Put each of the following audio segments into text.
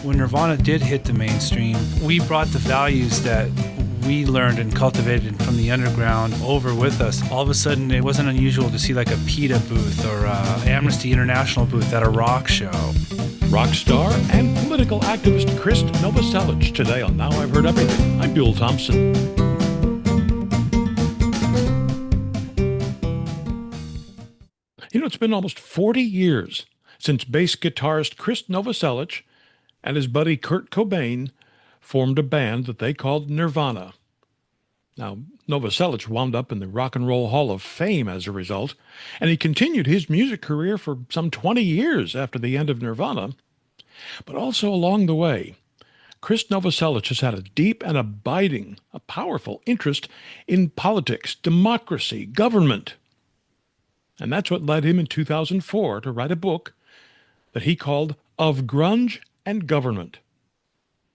when Nirvana did hit the mainstream, we brought the values that we learned and cultivated from the underground over with us. All of a sudden, it wasn't unusual to see like a PETA booth or Amnesty International booth at a rock show. Rock star and political activist Krist Novoselic today on Now I've Heard Everything. I'm Buell Thompson. You know, it's been almost 40 years since bass guitarist Krist Novoselic and his buddy Kurt Cobain formed a band that they called Nirvana. Now, Novoselic wound up in the Rock and Roll Hall of Fame as a result, and he continued his music career for some 20 years after the end of Nirvana. But also along the way, Krist Novoselic has had a deep and abiding, a powerful interest in politics, democracy, government. And that's what led him in 2004 to write a book that he called Of Grunge and Government.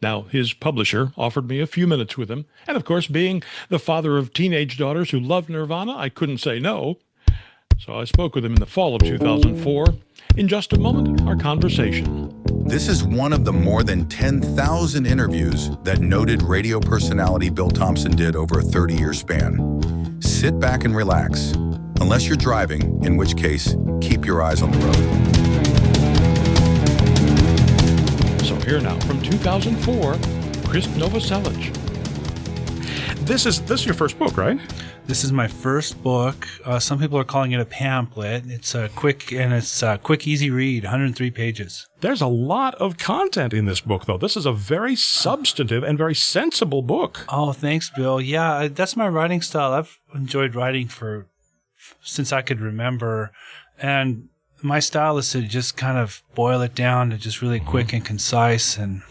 Now, his publisher offered me a few minutes with him, and of course, being the father of teenage daughters who loved Nirvana, I couldn't say no. So I spoke with him in the fall of 2004. In just a moment, our conversation. This is one of the more than 10,000 interviews that noted radio personality Bill Thompson did over a 30-year span. Sit back and relax, unless you're driving, in which case, keep your eyes on the road. So here now, from 2004, Krist Novoselic. This is your first book, right? This is my first book. Some people are calling it a pamphlet. It's a quick, easy read, 103 pages. There's a lot of content in this book, though. This is a very substantive and very sensible book. Oh, thanks, Bill. Yeah, that's my writing style. I've enjoyed writing since I could remember, and my style is to just kind of boil it down to just really quick and concise. And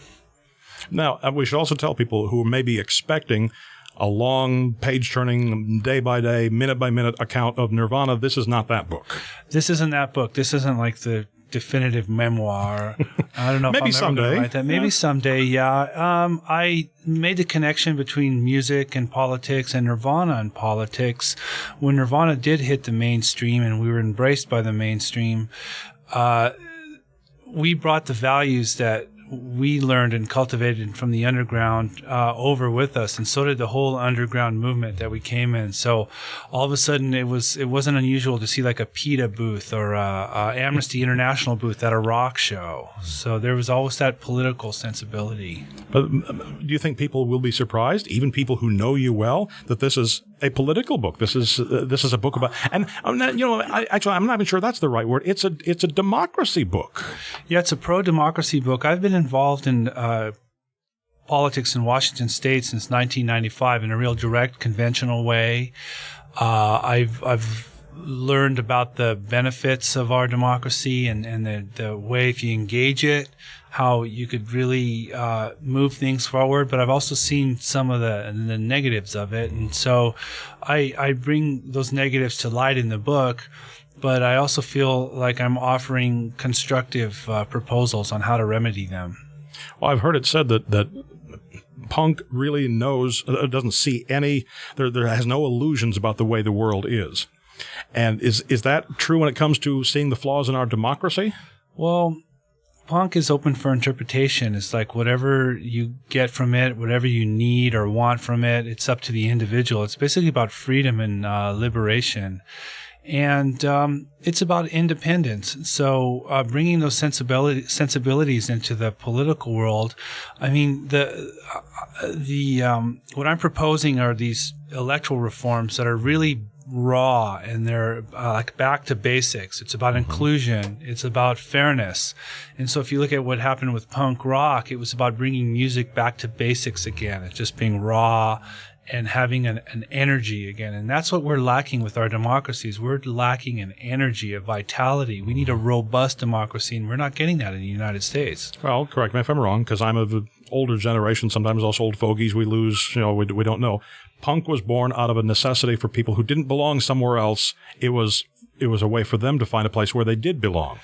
now, we should also tell people who may be expecting a long, page-turning, day-by-day, minute-by-minute account of Nirvana. This is not that book. This isn't that book. This isn't like the definitive memoir. I don't know Maybe if I'm ever going to write that. Maybe someday, yeah. I made the connection between music and politics and Nirvana and politics. When Nirvana did hit the mainstream and we were embraced by the mainstream, we brought the values that we learned and cultivated from the underground over with us, and so did the whole underground movement that we came in. So all of a sudden, it wasn't unusual to see like a PETA booth or a Amnesty International booth at a rock show. So there was always that political sensibility. But do you think people will be surprised, even people who know you well, that this is a political book? This is a book about, and I'm not even sure that's the right word. It's a democracy book. Yeah, it's a pro-democracy book. I've been involved in politics in Washington State since 1995 in a real direct, conventional way. I've learned about the benefits of our democracy and the way, if you engage it, how you could really move things forward. But I've also seen some of the negatives of it. And so I bring those negatives to light in the book. But I also feel like I'm offering constructive proposals on how to remedy them. Well, I've heard it said that punk really doesn't see any, there has no illusions about the way the world is. And is that true when it comes to seeing the flaws in our democracy? Well, punk is open for interpretation. It's like whatever you get from it, whatever you need or want from it, it's up to the individual. It's basically about freedom and liberation. And it's about independence. So bringing those sensibilities into the political world, I mean, what I'm proposing are these electoral reforms that are really raw, and they're like back to basics. It's about inclusion. It's about fairness. And so if you look at what happened with punk rock, it was about bringing music back to basics again. It's just being raw and having an energy again. And that's what we're lacking with our democracies. We're lacking an energy, a vitality. We need a robust democracy, and we're not getting that in the United States. Well, correct me if I'm wrong, because I'm of the older generation, sometimes us old fogies, we lose, we don't know. Punk was born out of a necessity for people who didn't belong somewhere else. It was a way for them to find a place where they did belong.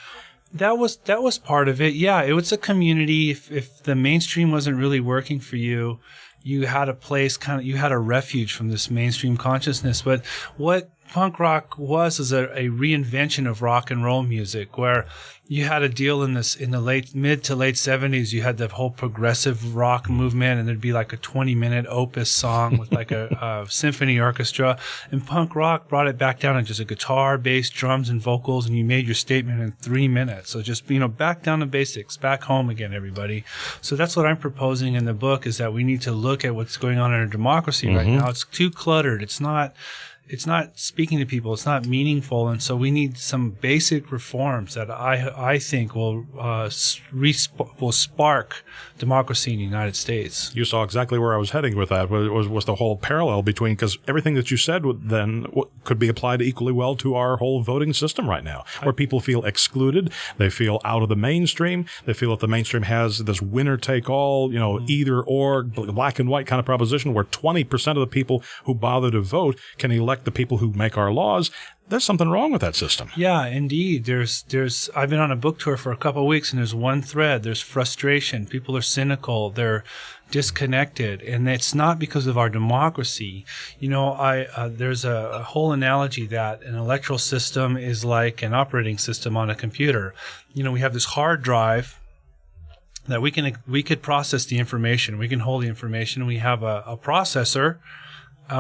That was part of it. Yeah, it was a community. If the mainstream wasn't really working for you, you had a place, you had a refuge from this mainstream consciousness. But what punk rock was a reinvention of rock and roll music, where you had a deal in the mid to late 70s. You had the whole progressive rock movement, and there'd be like a 20-minute opus song with like a symphony orchestra. And punk rock brought it back down to just a guitar, bass, drums, and vocals, and you made your statement in 3 minutes. So just, back down to basics, back home again, everybody. So that's what I'm proposing in the book, is that we need to look at what's going on in our democracy right now. It's too cluttered. It's not speaking to people. It's not meaningful. And so we need some basic reforms that I think will spark democracy in the United States. You saw exactly where I was heading with that, was the whole parallel between, because everything that you said could be applied equally well to our whole voting system right now, where people feel excluded. They feel out of the mainstream. They feel that the mainstream has this winner-take-all, either or, black and white kind of proposition, where 20% of the people who bother to vote can elect the people who make our laws. There's something wrong with that system. Yeah, indeed. I've been on a book tour for a couple of weeks, and there's one thread. There's frustration. People are cynical. They're disconnected, and it's not because of our democracy. There's a whole analogy that an electoral system is like an operating system on a computer. We have this hard drive that we could process the information. We can hold the information. We have a processor.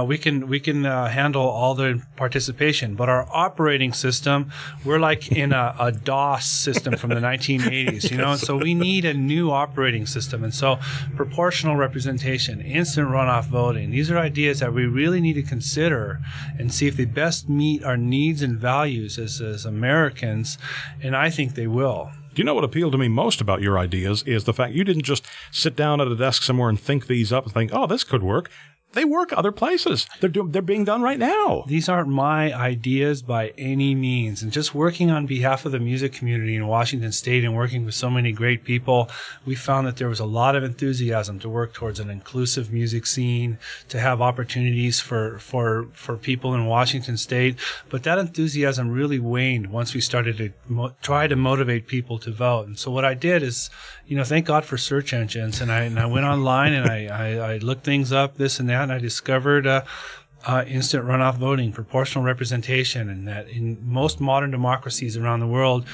We can handle all the participation, but our operating system, we're like in a DOS system from the 1980s, and so we need a new operating system. And so proportional representation, instant runoff voting, these are ideas that we really need to consider and see if they best meet our needs and values as Americans, and I think they will. Do you know what appealed to me most about your ideas is the fact you didn't just sit down at a desk somewhere and think these up and think, oh, this could work. They work other places. They're being done right now. These aren't my ideas by any means. And just working on behalf of the music community in Washington State and working with so many great people, we found that there was a lot of enthusiasm to work towards an inclusive music scene, to have opportunities for people in Washington State. But that enthusiasm really waned once we started to try to motivate people to vote. And so what I did is, thank God for search engines. And I went online and I looked things up, this and that. And I discovered instant runoff voting, proportional representation, and that in most modern democracies around the world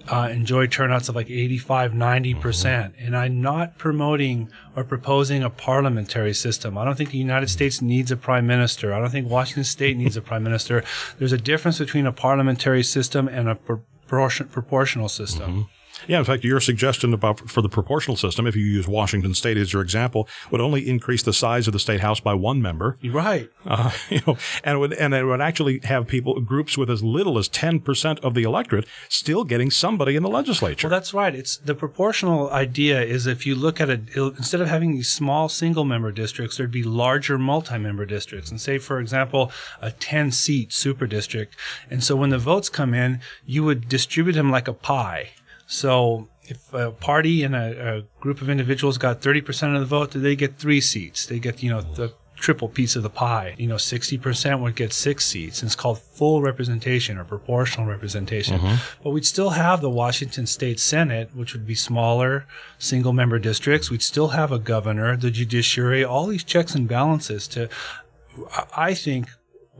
enjoy turnouts of like 85, 90%. And I'm not promoting or proposing a parliamentary system. I don't think the United States needs a prime minister. I don't think Washington State needs a prime minister. There's a difference between a parliamentary system and a proportional system. Yeah, in fact, your suggestion for the proportional system, if you use Washington State as your example, would only increase the size of the state house by 1 member. Right. And it would actually have groups with as little as 10% of the electorate still getting somebody in the legislature. Well, that's right. It's the proportional idea is if you look at it, instead of having these small single-member districts, there'd be larger multi-member districts. And say, for example, a 10-seat super district. And so when the votes come in, you would distribute them like a pie. So if a party and a group of individuals got 30% of the vote, they get 3 seats. They get, the triple piece of the pie. 60% would get 6 seats. And it's called full representation or proportional representation. But we'd still have the Washington State Senate, which would be smaller, single-member districts. We'd still have a governor, the judiciary, all these checks and balances I think,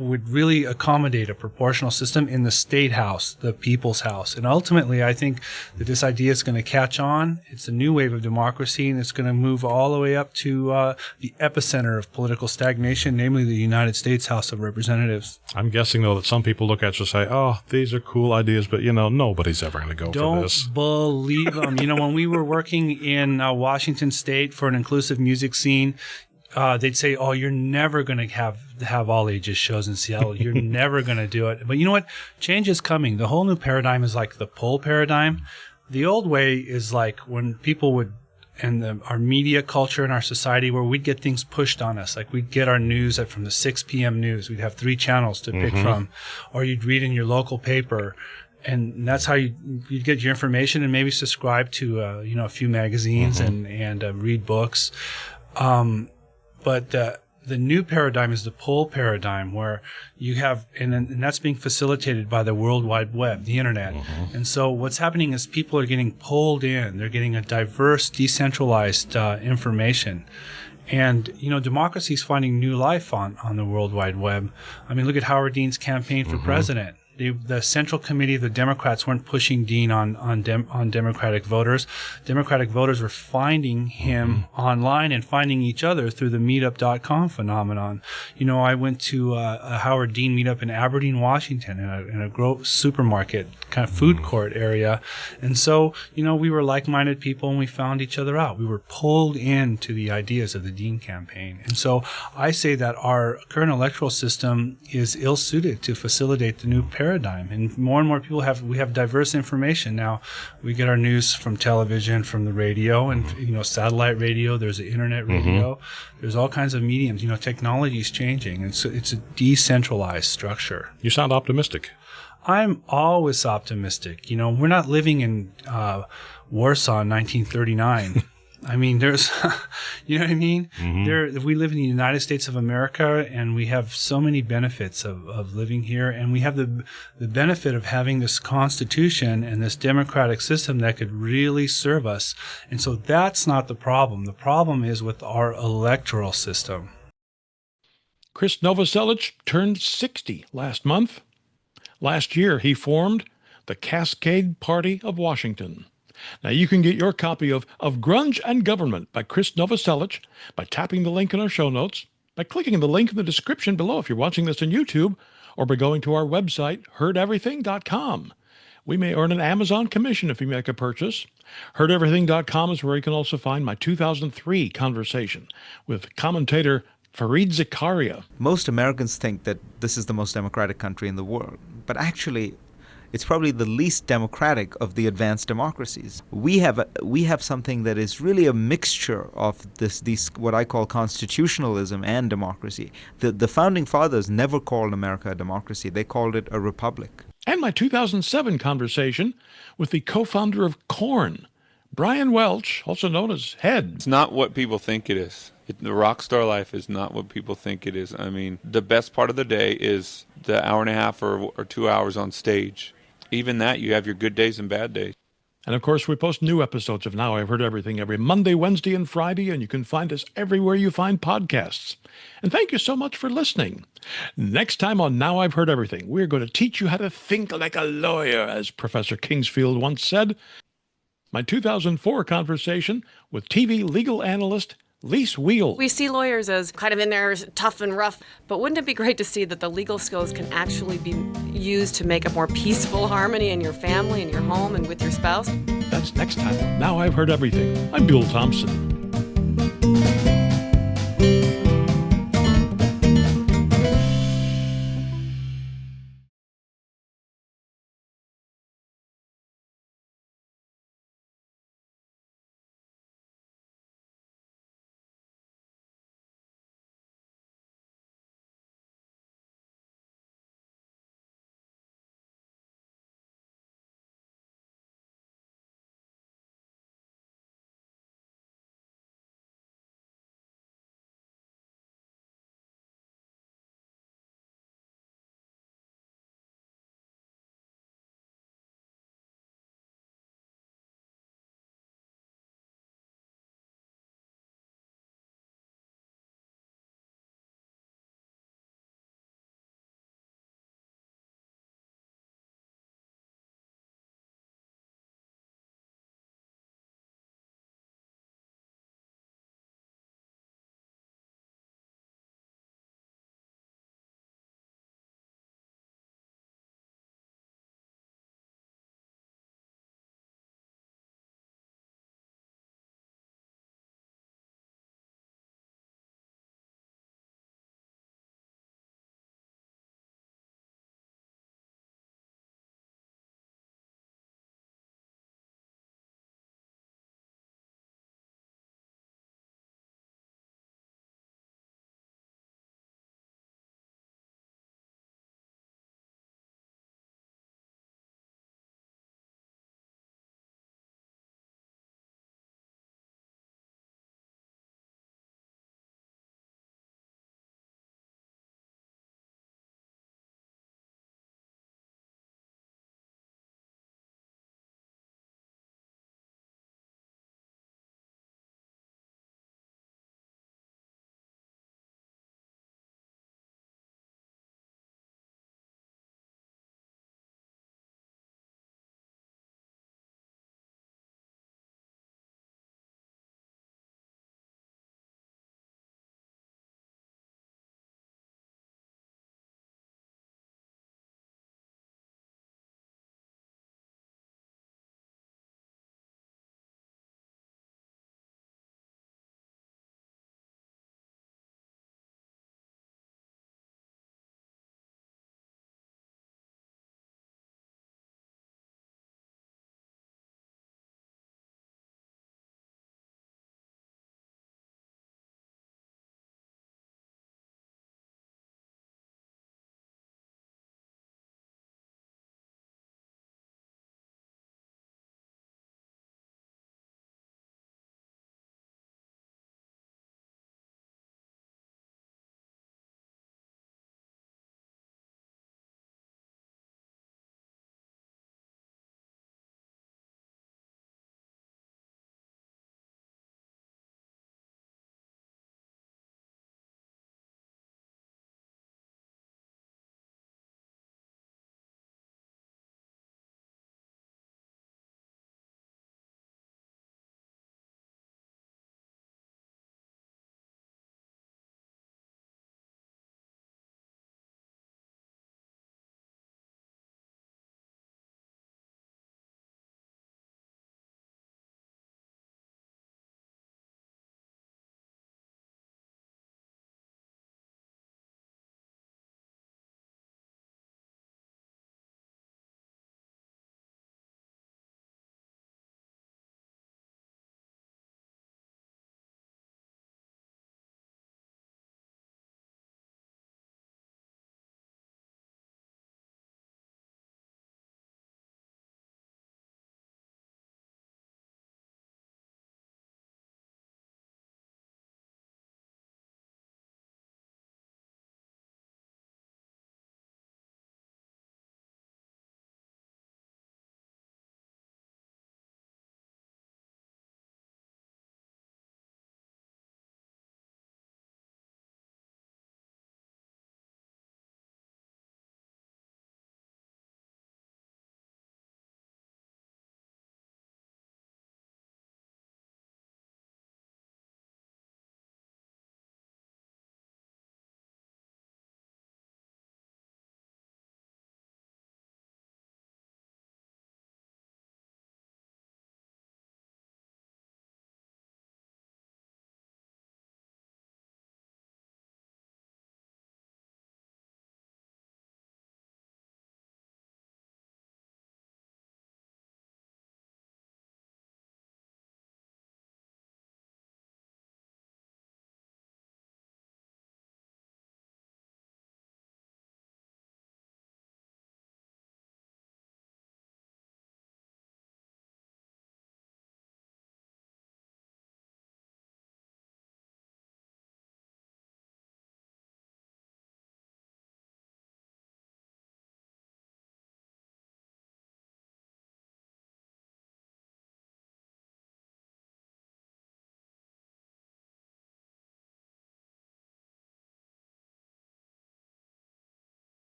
would really accommodate a proportional system in the state house, the people's house. And ultimately, I think that this idea is going to catch on. It's a new wave of democracy, and it's going to move all the way up to the epicenter of political stagnation, namely the United States House of Representatives. I'm guessing, though, that some people look at it and say, oh, these are cool ideas, but, nobody's ever going to go for this. Don't believe them. When we were working in Washington State for an inclusive music scene, they'd say, oh, you're never going to have all ages shows in Seattle. You're never going to do it. But you know what? Change is coming. The whole new paradigm is like the pull paradigm. The old way is like when people would, and our media culture and our society, where we'd get things pushed on us. Like we'd get our news from the 6 p.m. news. We'd have 3 channels to pick from. Or you'd read in your local paper. And that's how you'd get your information and maybe subscribe to, a few magazines and read books. But the new paradigm is the pull paradigm, where you have, and that's being facilitated by the World Wide Web, the internet. And so what's happening is people are getting pulled in. They're getting a diverse, decentralized information. And, democracy is finding new life on the World Wide Web. I mean, look at Howard Dean's campaign for president. The Central Committee of the Democrats weren't pushing Dean on Democratic voters. Democratic voters were finding him online and finding each other through the Meetup.com phenomenon. I went to a Howard Dean meetup in Aberdeen, Washington, in a supermarket kind of food court area. And so, we were like-minded people and we found each other out. We were pulled into the ideas of the Dean campaign. And so I say that our current electoral system is ill-suited to facilitate the new paradigm. And more people we have diverse information now. We get our news from television, from the radio, and satellite radio. There's the internet radio. There's all kinds of mediums. Technology is changing, and so it's a decentralized structure. You sound optimistic. I'm always optimistic. We're not living in Warsaw in 1939. I mean, there's, you know what I mean? We live in the United States of America, and we have so many benefits of living here, and we have the benefit of having this Constitution and this democratic system that could really serve us. And so that's not the problem. The problem is with our electoral system. Krist Novoselic turned 60 last month. Last year, he formed the Cascade Party of Washington. Now, you can get your copy of Grunge and Government by Krist Novoselic by tapping the link in our show notes, by clicking the link in the description below if you're watching this on YouTube, or by going to our website, heardeverything.com. We may earn an Amazon commission if you make a purchase. Heardeverything.com is where you can also find my 2003 conversation with commentator Fareed Zakaria. Most Americans think that this is the most democratic country in the world, but actually it's probably the least democratic of the advanced democracies. We have something that is really a mixture of these what I call constitutionalism and democracy. The founding fathers never called America a democracy. They called it a republic. And my 2007 conversation with the co-founder of Korn, Brian Welch, also known as Head. It's not what people think it is. The rock star life is not what people think it is. I mean, the best part of the day is the hour and a half or 2 hours on stage. Even that, you have your good days and bad days. And of course, we post new episodes of Now I've Heard Everything every Monday, Wednesday, and Friday, and you can find us everywhere you find podcasts. And thank you so much for listening. Next time on Now I've Heard Everything, we're going to teach you how to think like a lawyer, as Professor Kingsfield once said. My 2004 conversation with TV legal analyst Lise Wheel. We see lawyers as kind of in there tough and rough, but wouldn't it be great to see that the legal skills can actually be used to make a more peaceful harmony in your family, in your home, and with your spouse? That's next time. Now I've Heard Everything. I'm Bill Thompson.